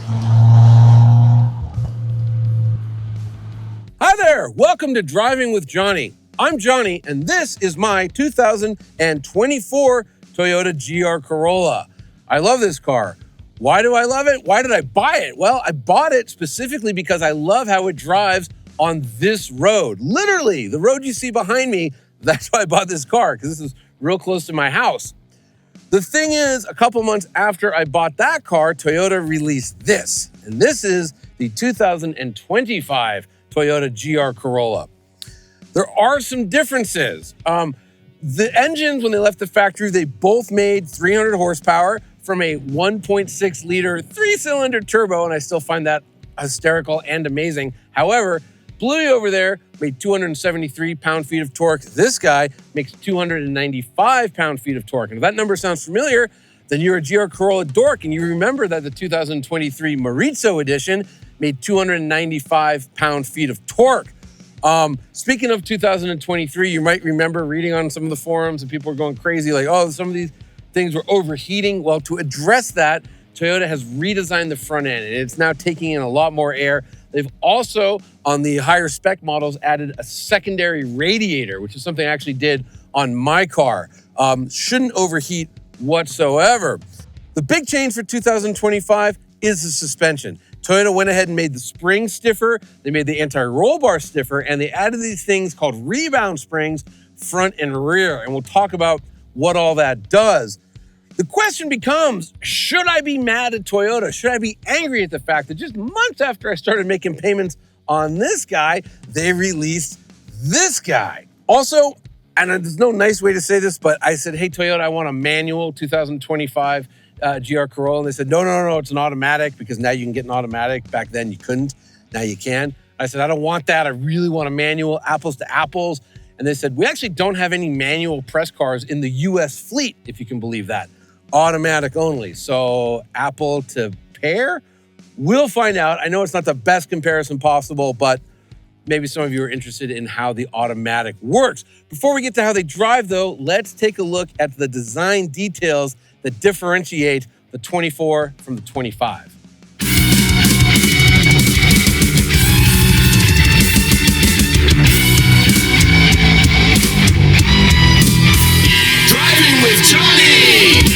Hi there, welcome to Driving with Jonny. I'm Jonny, and this is my 2024 Toyota GR Corolla. I love this car. Why do I love it? Why did I buy it? Well, I bought it specifically because I love how it drives on this road. Literally, the road you see behind me, that's why I bought this car, because this is real close to my house. The thing is, a couple months after I bought that car, Toyota released this. And this is the 2025 Toyota GR Corolla. There are some differences. The engines, when they left the factory, they both made 300 horsepower from a 1.6 liter 3-cylinder turbo, and I still find that hysterical and amazing. However, Bluey over there made 273 pound-feet of torque. This guy makes 295 pound-feet of torque. And if that number sounds familiar, then you're a GR Corolla dork, and you remember that the 2023 Maurizio edition made 295 pound-feet of torque. Speaking of 2023, you might remember reading on some of the forums and people were going crazy, like, oh, some of these things were overheating. Well, to address that, Toyota has redesigned the front end, and it's now taking in a lot more air. They've also, on the higher spec models, added a secondary radiator, which is something I actually did on my car. Shouldn't overheat whatsoever. The big change for 2025 is the suspension. Toyota went ahead and made the spring stiffer, they made the anti-roll bar stiffer, and they added these things called rebound springs, front and rear. And we'll talk about what all that does. The question becomes, should I be mad at Toyota? Should I be angry at the fact that just months after I started making payments on this guy, they released this guy? Also, and there's no nice way to say this, but I said, hey, Toyota, I want a manual 2025 GR Corolla. And they said, no, it's an automatic, because now you can get an automatic. Back then you couldn't, now you can. I said, I don't want that. I really want a manual, apples to apples. And they said, we actually don't have any manual press cars in the US fleet, if you can believe that. Automatic only. So apple to pear? We'll find out. I know it's not the best comparison possible, but maybe some of you are interested in how the automatic works. Before we get to how they drive, though, let's take a look at the design details that differentiate the 24 from the 25. Driving with Jonny!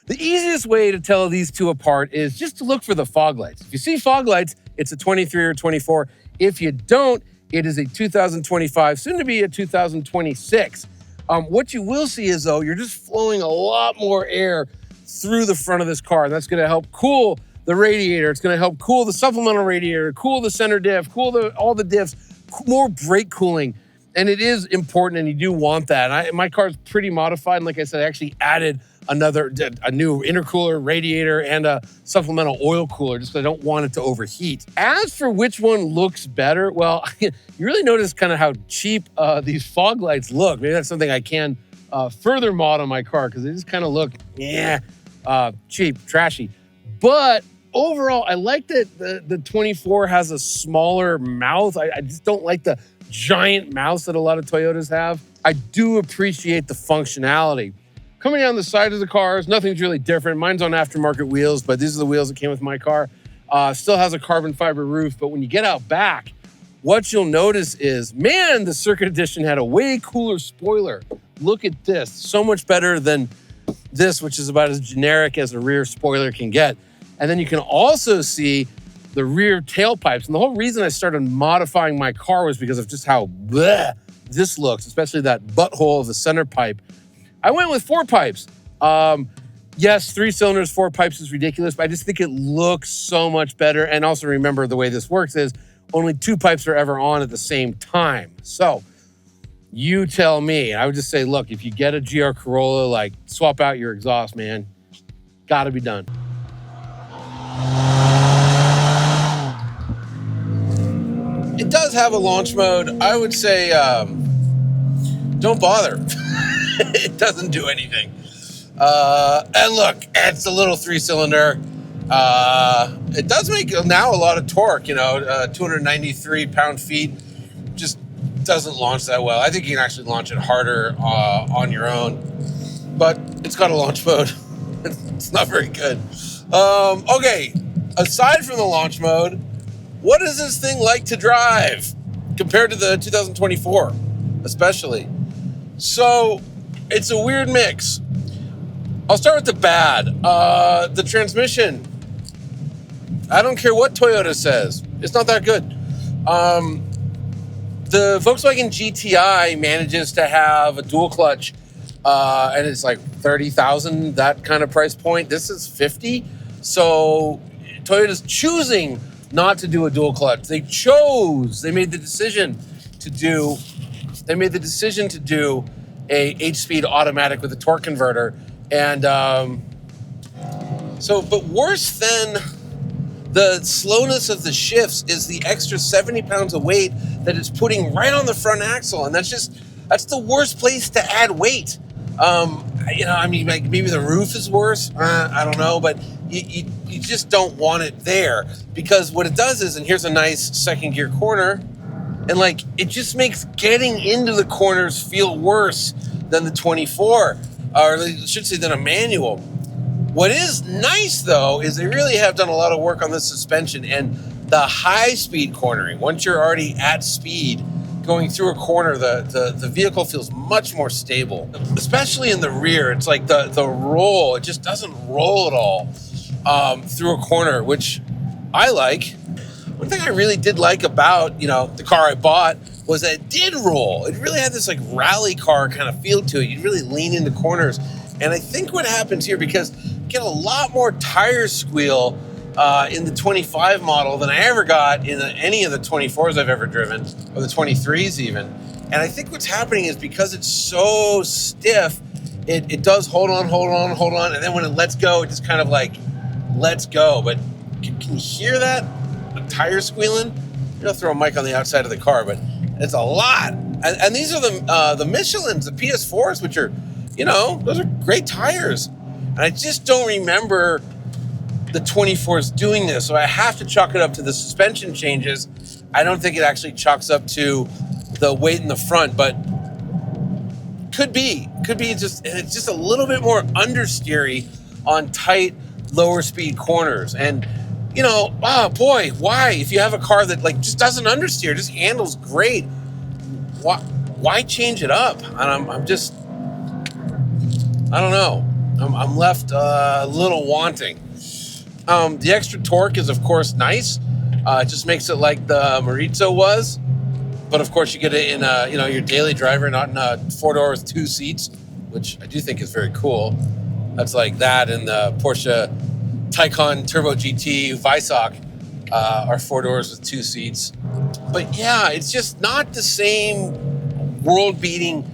The easiest way to tell these two apart is just to look for the fog lights. If you see fog lights, it's a 23 or 24. If you don't, it is a 2025, soon to be a 2026. What you will see is, though, you're just flowing a lot more air through the front of this car. And that's going to help cool the radiator. It's going to help cool the supplemental radiator, cool the center diff, cool all the diffs, more brake cooling. And it is important, and you do want that. My car's pretty modified. And like I said, I actually added a new intercooler, radiator, and a supplemental oil cooler, just because I don't want it to overheat. As for which one looks better, well, you really notice kind of how cheap these fog lights look. Maybe that's something I can further mod on my car, because they just kind of look, cheap, trashy. But overall, I like that the 24 has a smaller mouth. I just don't like the giant mouths that a lot of Toyotas have. I do appreciate the functionality. Coming down the side of the cars, nothing's really different. Mine's on aftermarket wheels, but these are the wheels that came with my car. Still has a carbon fiber roof, but when you get out back, what you'll notice is, man, the Circuit Edition had a way cooler spoiler. Look at this, so much better than this, which is about as generic as a rear spoiler can get. And then you can also see the rear tailpipes. And the whole reason I started modifying my car was because of just how bleh this looks, especially that butthole of the center pipe. I went with 4 pipes. Yes, 3 cylinders, 4 pipes is ridiculous, but I just think it looks so much better. And also remember, the way this works is only 2 pipes are ever on at the same time. So you tell me. I would just say, look, if you get a GR Corolla, like, swap out your exhaust, man. Gotta be done. It does have a launch mode. I would say don't bother. It doesn't do anything. And look, it's a little 3-cylinder. It does make now a lot of torque, 293 pound-feet. Just doesn't launch that well. I think you can actually launch it harder on your own. But it's got a launch mode. It's not very good. Okay. aside from the launch mode, what is this thing like to drive compared to the 2024, especially? So it's a weird mix. I'll start with the bad. The transmission. I don't care what Toyota says. It's not that good. The Volkswagen GTI manages to have a dual clutch, and it's like 30,000, that kind of price point. This is 50. So Toyota's choosing not to do a dual clutch. They made the decision to do a 8-speed automatic with a torque converter. And but worse than the slowness of the shifts is the extra 70 pounds of weight that it's putting right on the front axle. And that's the worst place to add weight. Maybe the roof is worse. I don't know, but you just don't want it there, because what it does is, and here's a nice second gear corner, and it just makes getting into the corners feel worse than the 24, or I should say than a manual. What is nice though is they really have done a lot of work on the suspension and the high speed cornering. Once you're already at speed, going through a corner, the vehicle feels much more stable, especially in the rear. It's like the roll, it just doesn't roll at all through a corner, which I like. One thing I really did like about, the car I bought was that it did roll. It really had this rally car kind of feel to it. You'd really lean into corners. And I think what happens here, because you get a lot more tire squeal in the 25 model than I ever got in any of the 24s I've ever driven, or the 23s even. And I think what's happening is because it's so stiff, it does hold on. And then when it lets go, it just kind of lets go. But can you hear that? The tire squealing? I'll throw a mic on the outside of the car, but it's a lot. And these are the Michelins, the PS4s, which are, those are great tires. And I just don't remember the 24s doing this. So I have to chalk it up to the suspension changes. I don't think it actually chalks up to the weight in the front, but could be it's just a little bit more understeery on tight, lower speed corners. And why? If you have a car that just doesn't understeer, just handles great, why change it up? And I'm just, I don't know. I'm left a little wanting. The extra torque is, of course, nice. It just makes it like the Maurizio was. But, of course, you get it in your daily driver, not in a 4-door with 2 seats, which I do think is very cool. That's like that and the Porsche Taycan Turbo GT Weissach are 4 doors with 2 seats. But, yeah, it's just not the same world-beating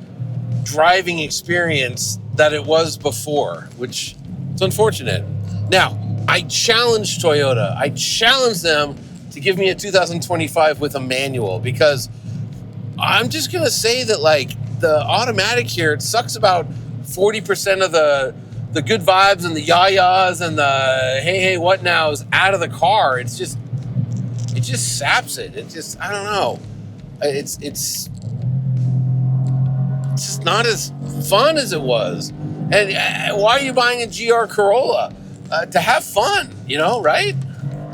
driving experience that it was before, which is unfortunate. Now, I challenged Toyota. I challenged them to give me a 2025 with a manual, because I'm just going to say that the automatic here, it sucks about 40% of the good vibes and the yayas and the hey what nows out of the car. It just saps it. It just, I don't know. It's just not as fun as it was. And why are you buying a GR Corolla? To have fun, right?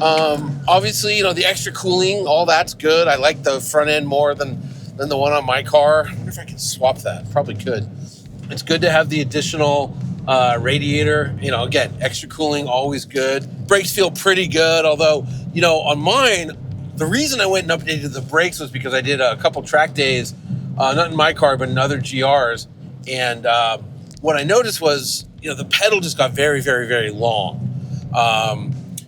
Obviously, the extra cooling, all that's good. I like the front end more than the one on my car. I wonder if I can swap that. Probably could. It's good to have the additional radiator. Again, extra cooling, always good. Brakes feel pretty good, although, on mine, the reason I went and updated the brakes was because I did a couple track days, not in my car, but in other GRs. And what I noticed was, the pedal just got very, very, very long.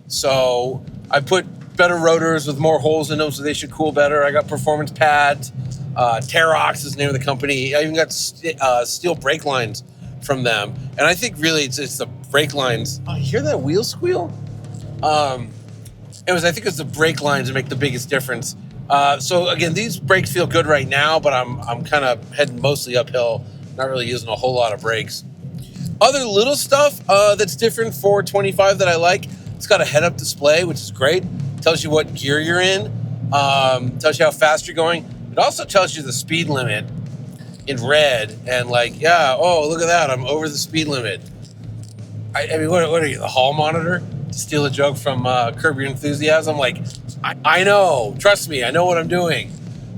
So I put better rotors with more holes in them, so they should cool better. I got performance pads. Terox is the name of the company. I even got steel brake lines from them. And I think really it's the brake lines. Oh, you hear that wheel squeal? I think it's the brake lines that make the biggest difference. So again, these brakes feel good right now, but I'm kind of heading mostly uphill, not really using a whole lot of brakes. Other little stuff that's different for 25 that I like, it's got a head-up display, which is great. Tells you what gear you're in, tells you how fast you're going. It also tells you the speed limit in red, and look at that, I'm over the speed limit. I mean, what are you, the hall monitor? steal a joke from Curb Your Enthusiasm. Like, I know, trust me, I know what I'm doing.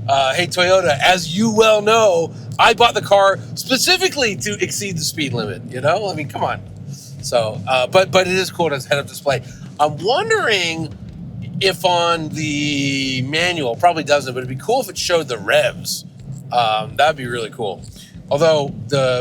Hey, Toyota, as you well know, I bought the car specifically to exceed the speed limit, you know? I mean, come on. So, but it is cool to have head-up display. I'm wondering if on the manual, probably doesn't, but it'd be cool if it showed the revs. That'd be really cool. Although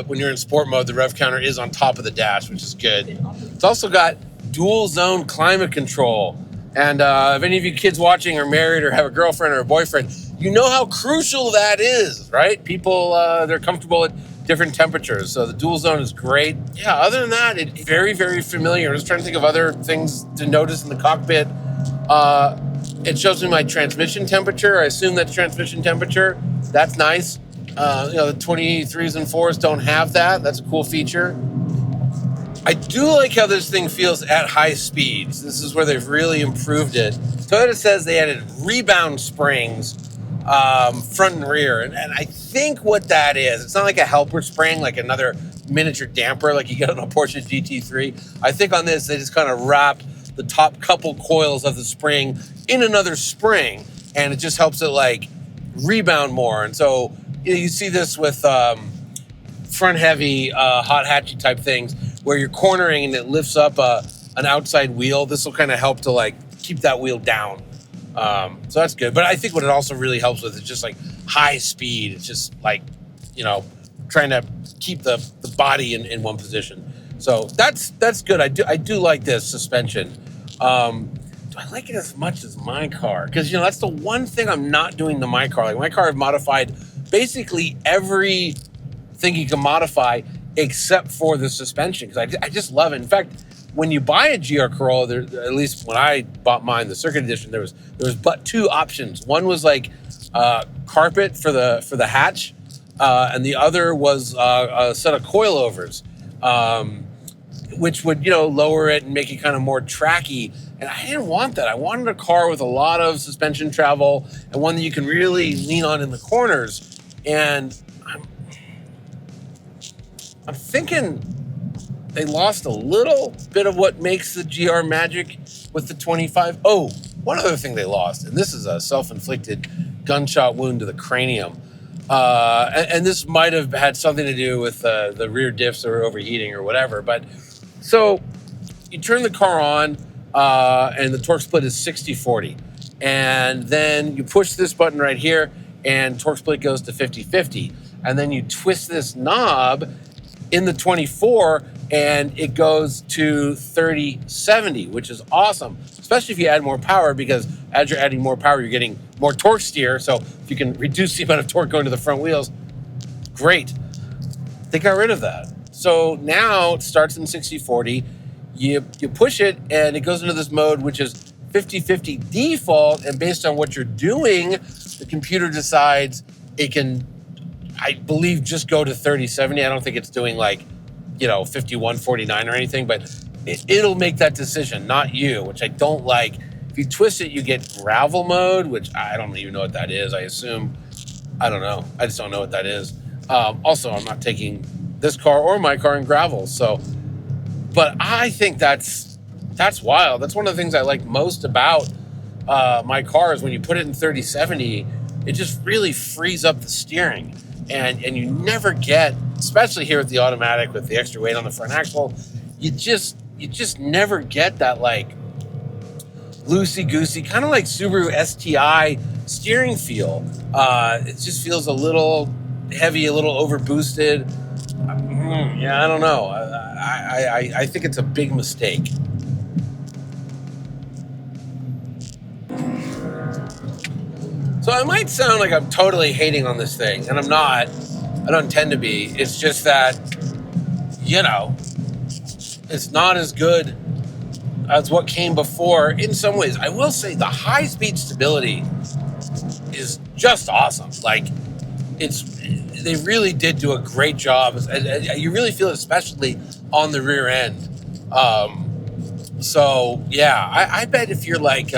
when you're in sport mode, the rev counter is on top of the dash, which is good. It's also got dual zone climate control. And if any of you kids watching are married or have a girlfriend or a boyfriend, you know how crucial that is, right? People, they're comfortable at different temperatures. So the dual zone is great. Yeah, other than that, it's very, very familiar. I'm just trying to think of other things to notice in the cockpit. It shows me my transmission temperature. I assume that's transmission temperature. That's nice. The 23s and 4s don't have that. That's a cool feature. I do like how this thing feels at high speeds. This is where they've really improved it. Toyota says they added rebound springs, front and rear. And I think what that is, it's not like a helper spring, like another miniature damper like you get on a Porsche GT3. I think on this, they just kind of wrap the top couple coils of the spring in another spring, and it just helps it like rebound more. And so you see this with front heavy, hot hatchy type things where you're cornering and it lifts up an outside wheel. This will kind of help to like keep that wheel down. So that's good. But I think what it also really helps with is just like high speed. It's just like, trying to keep the body in one position. So that's good. I do like this suspension. Do I like it as much as my car? Because, that's the one thing I'm not doing to my car. Like my car, I've modified basically everything you can modify except for the suspension, because I just love it. In fact, when you buy a GR Corolla, at least when I bought mine, the Circuit Edition, there was but two options. One was like carpet for the hatch, and the other was a set of coilovers, which would lower it and make it kind of more tracky. And I didn't want that. I wanted a car with a lot of suspension travel and one that you can really lean on in the corners. And I'm thinking they lost a little bit of what makes the GR magic with the 25. Oh, one other thing they lost, and this is a self-inflicted gunshot wound to the cranium. And this might have had something to do with the rear diffs or overheating or whatever. But so you turn the car on, and the torque split is 60-40. And then you push this button right here, and torque split goes to 50-50. And then you twist this knob in the 24, and it goes to 30-70, which is awesome, especially if you add more power, because as you're adding more power, you're getting more torque steer. So if you can reduce the amount of torque going to the front wheels, great. They got rid of that. So now it starts in 60-40. You push it, and it goes into this mode, which is 50-50 default. And based on what you're doing, the computer decides it can, I believe, just go to 30-70. I don't think it's doing like, 51-49 or anything, but it'll make that decision, not you, which I don't like. If you twist it, you get gravel mode, which I don't even know what that is. I assume, I don't know. I just don't know what that is. Also, I'm not taking this car or my car in gravel. So, but I think that's wild. That's one of the things I like most about my car is when you put it in 30-70, it just really frees up the steering. And you never get, especially here with the automatic with the extra weight on the front axle, you just never get that like loosey-goosey, kind of like Subaru STI steering feel. It just feels a little heavy, a little over-boosted. Yeah, I don't know. I think it's a big mistake. So I might sound like I'm totally hating on this thing, and I'm not. I don't intend to be. It's just that, it's not as good as what came before in some ways. I will say the high-speed stability is just awesome. Like, they really did do a great job. You really feel it, especially on the rear end. So, yeah, I bet if you're like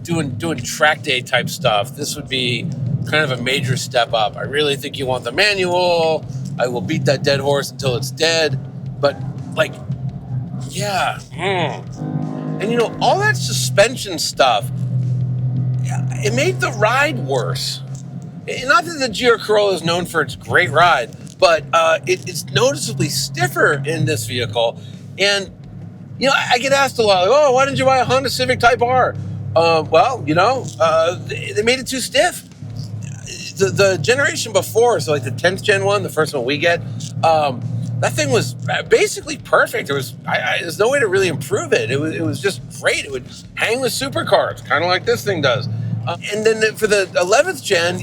doing track day type stuff, this would be kind of a major step up. I really think you want the manual. I will beat that dead horse until it's dead. But like, yeah, And all that suspension stuff, it made the ride worse. Not that the GR Corolla is known for its great ride, but it's noticeably stiffer in this vehicle. And, I get asked a lot, like, why didn't you buy a Honda Civic Type R? They made it too stiff. The generation before, so like the 10th gen one, the first one we get, that thing was basically perfect. There's no way to really improve it. It was just great. It would hang with supercars, kind of like this thing does. And then for the 11th gen,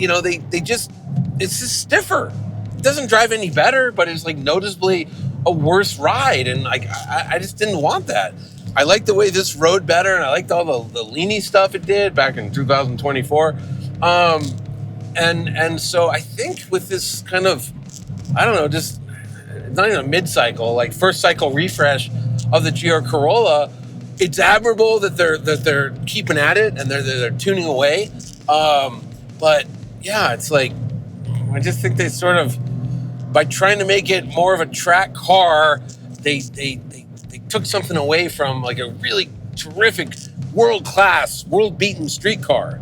it's just stiffer. It doesn't drive any better, but it's like noticeably a worse ride. And I just didn't want that. I liked the way this rode better, and I liked all the leany stuff it did back in 2024. And so I think with this kind of, I don't know, just not even a mid-cycle, like first cycle refresh of the GR Corolla, it's admirable that they're keeping at it and they're tuning away. But yeah, it's like, I just think they sort of, by trying to make it more of a track car, they took something away from like a really terrific, world-class, world-beaten street car,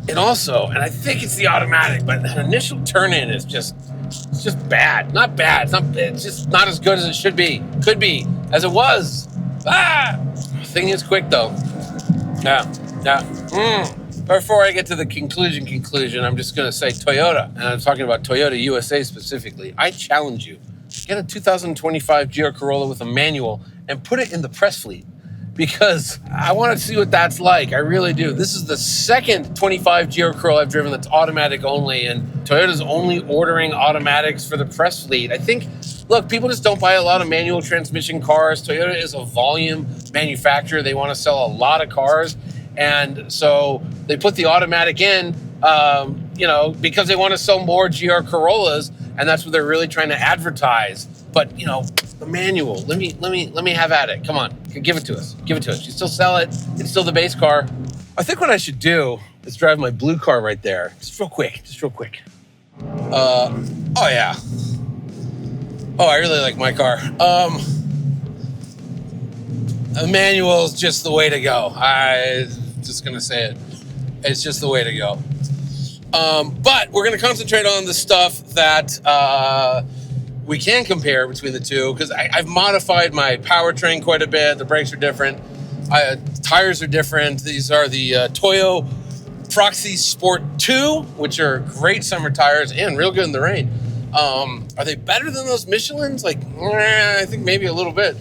And also, and I think it's the automatic, but that initial turn-in is it's just bad. Not bad. It's just not as good as it should be. Could be, as it was. Thing is quick, though. Yeah. Before I get to the conclusion, I'm just going to say Toyota, and I'm talking about Toyota USA specifically. I challenge you. Get a 2025 GR Corolla with a manual and put it in the press fleet, because I want to see what that's like. I really do. This is the second 25 GR Corolla I've driven that's automatic only, and Toyota's only ordering automatics for the press fleet. I think, look, people just don't buy a lot of manual transmission cars. Toyota is a volume manufacturer. They want to sell a lot of cars, and so they put the automatic in, because they want to sell more GR Corollas, and that's what they're really trying to advertise. But the manual, let me have at it. Come on, give it to us. You still sell it. It's still the base car. I think what I should do is drive my blue car right there, just real quick. Oh yeah. Oh, I really like my car. The manual is just the way to go. I'm just gonna say it. It's just the way to go. But we're going to concentrate on the stuff that we can compare between the two, because I've modified my powertrain quite a bit. The brakes are different. Tires are different. These are the Toyo Proxy Sport 2, which are great summer tires and real good in the rain. Are they better than those Michelins? I think maybe a little bit.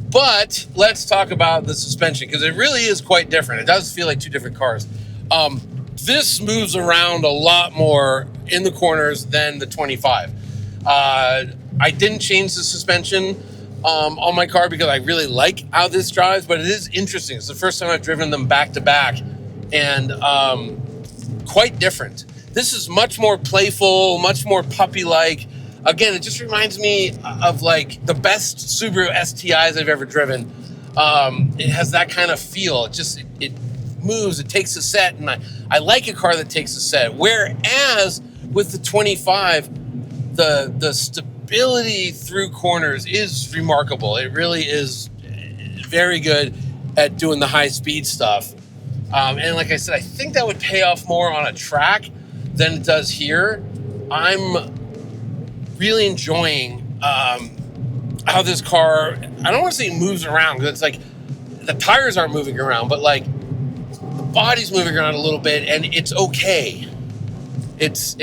But let's talk about the suspension, because it really is quite different. It does feel like two different cars. This moves around a lot more in the corners than the 25. I didn't change the suspension on my car because I really like how this drives, but it is interesting. It's the first time I've driven them back to back, and quite different. This is much more playful, much more puppy-like. Again, it just reminds me of like the best Subaru STIs I've ever driven. It has that kind of feel. It moves, it takes a set, and I like a car that takes a set. Whereas with the 25, the stability through corners is remarkable. It really is very good at doing the high speed stuff. And like I said, I think that would pay off more on a track than it does here. I'm really enjoying how this car, I don't want to say moves around, because it's like the tires aren't moving around, but like the body's moving around a little bit, and it's okay. It's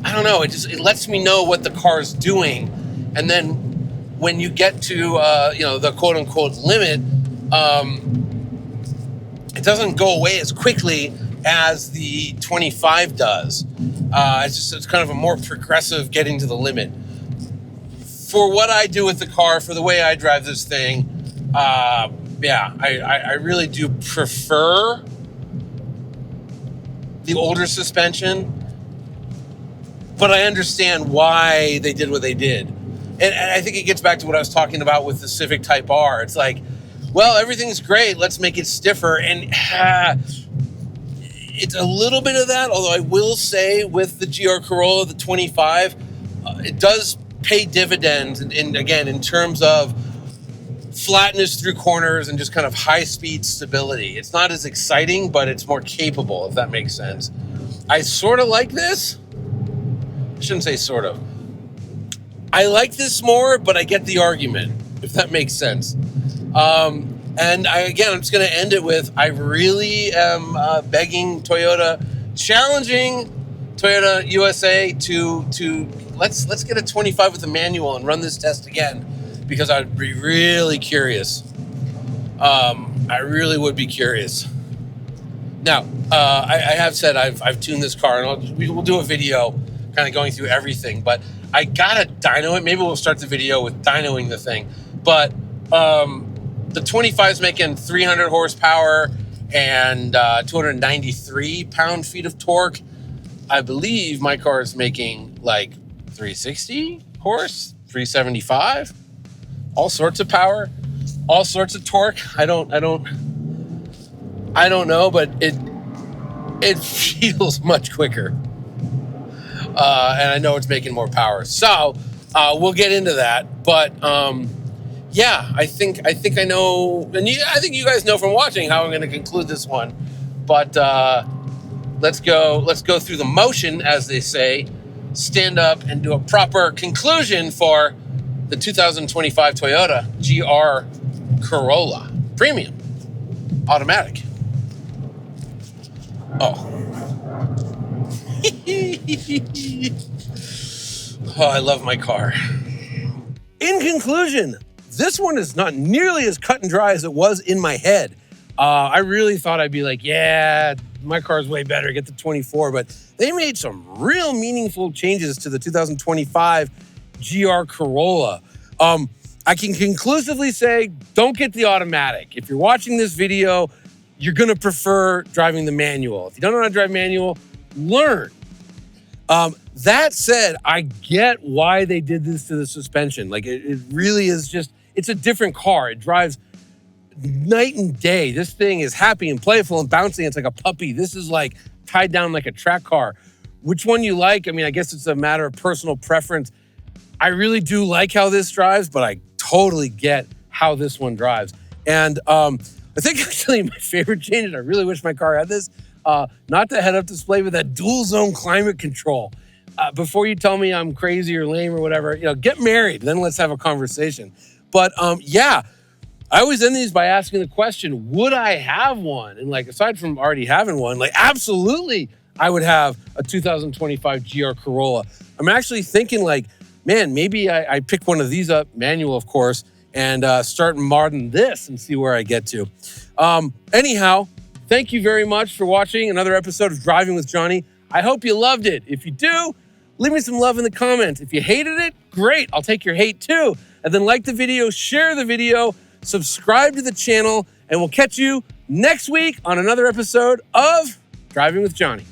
I don't know, it lets me know what the car's doing. And then when you get to the quote unquote limit, it doesn't go away as quickly as the 25 does. It's kind of a more progressive getting to the limit. For what I do with the car, for the way I drive this thing, I really do prefer the older suspension, but I understand why they did what they did. And I think it gets back to what I was talking about with the Civic Type R. It's like, well, everything's great, let's make it stiffer. And it's a little bit of that, although I will say with the GR Corolla, the 25, it does pay dividends, and again, in terms of flatness through corners and just kind of high-speed stability. It's not as exciting, but it's more capable, if that makes sense. I sort of like this. I shouldn't say sort of. I like this more, but I get the argument, if that makes sense. And I'm just going to end it with, I really am begging Toyota, challenging Toyota USA to let's get a 25 with a manual and run this test again, because I'd be really curious. I really would be curious. Now, I have said I've tuned this car, and we'll do a video kind of going through everything, but I gotta dyno it. Maybe we'll start the video with dynoing the thing. But the 25 is making 300 horsepower and 293 pound-feet of torque. I believe my car is making like 360 horse, 375, all sorts of power, all sorts of torque. I don't know, but it feels much quicker. And I know it's making more power. So we'll get into that. But yeah, I think I know, and I think you guys know from watching how I'm going to conclude this one. But let's go through the motion, as they say, stand up and do a proper conclusion for the 2025 Toyota GR Corolla Premium Automatic. Oh. Oh, I love my car. In conclusion, this one is not nearly as cut and dry as it was in my head. I really thought I'd be like, yeah, my car's way better, get the 24, but they made some real meaningful changes to the 2025 GR Corolla. I can conclusively say, don't get the automatic. If you're watching this video, you're gonna prefer driving the manual. If you don't know how to drive manual, learn. That said, I get why they did this to the suspension. Like, it really is just, it's a different car. It drives night and day. This thing is happy and playful and bouncing. It's like a puppy. This is like tied down like a track car. Which one you like? I mean, I guess it's a matter of personal preference. I really do like how this drives, but I totally get how this one drives. And I think actually my favorite change, and I really wish my car had this, not the head-up display, but that dual-zone climate control. Before you tell me I'm crazy or lame or whatever, get married, then let's have a conversation. But yeah, I always end these by asking the question, would I have one? And like, aside from already having one, like absolutely I would have a 2025 GR Corolla. I'm actually thinking like, man, maybe I pick one of these up, manual of course, and start modding this and see where I get to. Anyhow, thank you very much for watching another episode of Driving with Jonny. I hope you loved it. If you do, leave me some love in the comments. If you hated it, great. I'll take your hate too. And then like the video, share the video, subscribe to the channel, and we'll catch you next week on another episode of Driving with Jonny.